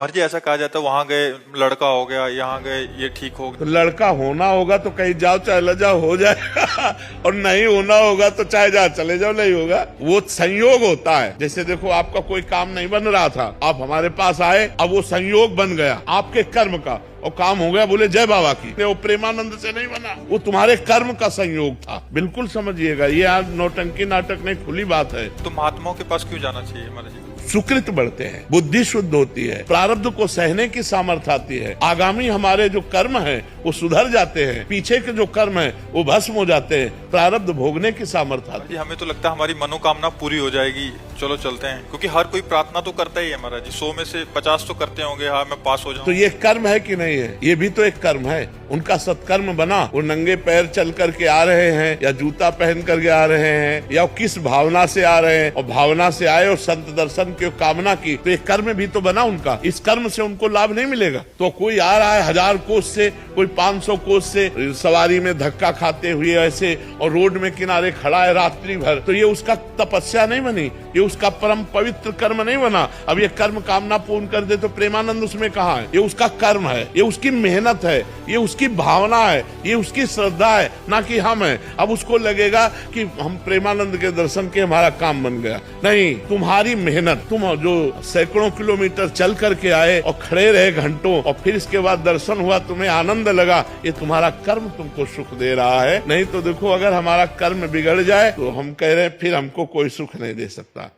और जी ऐसा कहा जाता है वहां गए लड़का हो गया, यहाँ गए ये ठीक हो तो गया। लड़का होना होगा तो कहीं जाओ चाहे ल जाओ हो जाए और नहीं होना होगा तो चाहे जहाँ चले जाओ नहीं होगा। वो संयोग होता है। जैसे देखो आपका कोई काम नहीं बन रहा था, आप हमारे पास आए, अब वो संयोग बन गया आपके कर्म का और काम हो गया, बोले जय बाबा की। वो प्रेमानंद से नहीं बना, वो तुम्हारे कर्म का संयोग था। बिल्कुल समझिएगा, ये आज नौटंकी नाटक नहीं, खुली बात है। तो महात्माओं के पास क्यों जाना चाहिए महाराज जी? सुकृत बढ़ते हैं, बुद्धि शुद्ध होती है, प्रारब्ध को सहने की सामर्थ्य आती है, आगामी हमारे जो कर्म है वो सुधर जाते हैं, पीछे के जो कर्म है वो भस्म हो जाते हैं, प्रारब्ध भोगने की सामर्थ्य आती जी हमें तो लगता है हमारी मनोकामना पूरी हो जाएगी, चलो चलते हैं। क्योंकि हर कोई प्रार्थना तो करता ही है महाराज जी, 100 में से 50 तो करते होंगे हाँ मैं पास हो है। जाऊं। तो ये कर्म है कि नहीं है? ये भी तो एक कर्म है। उनका सत्कर्म बना, वो नंगे पैर चल करके आ रहे हैं या जूता पहन करके आ रहे हैं या किस भावना से आ रहे हैं, और भावना से आए और संत दर्शन की कामना की, तो एक कर्म भी तो बना उनका। इस कर्म से उनको लाभ नहीं मिलेगा। तो कोई आ रहा है 1000 कोस से, कोई 500 कोस से सवारी में धक्का खाते हुए ऐसे, और रोड में किनारे खड़ा है रात्रि भर, तो ये उसका तपस्या नहीं बनी, ये उसका परम पवित्र कर्म नहीं बना। अब ये कर्म कामना पूर्ण कर दे तो प्रेमानंद उसमें कहाँ है? ये उसका कर्म है, ये उसकी मेहनत है, ये उसकी भावना है, ये उसकी श्रद्धा है, ना कि हम है। अब उसको लगेगा कि हम प्रेमानंद के दर्शन के हमारा काम बन गया। नहीं, तुम्हारी मेहनत, तुम जो सैकड़ों किलोमीटर चल करके आए और खड़े रहे घंटों, और फिर इसके बाद दर्शन हुआ, तुम्हें आनंद लगा, ये तुम्हारा कर्म तुमको सुख दे रहा है। नहीं तो देखो, अगर हमारा कर्म बिगड़ जाए तो हम कह रहे हैं फिर हमको कोई सुख नहीं दे सकता।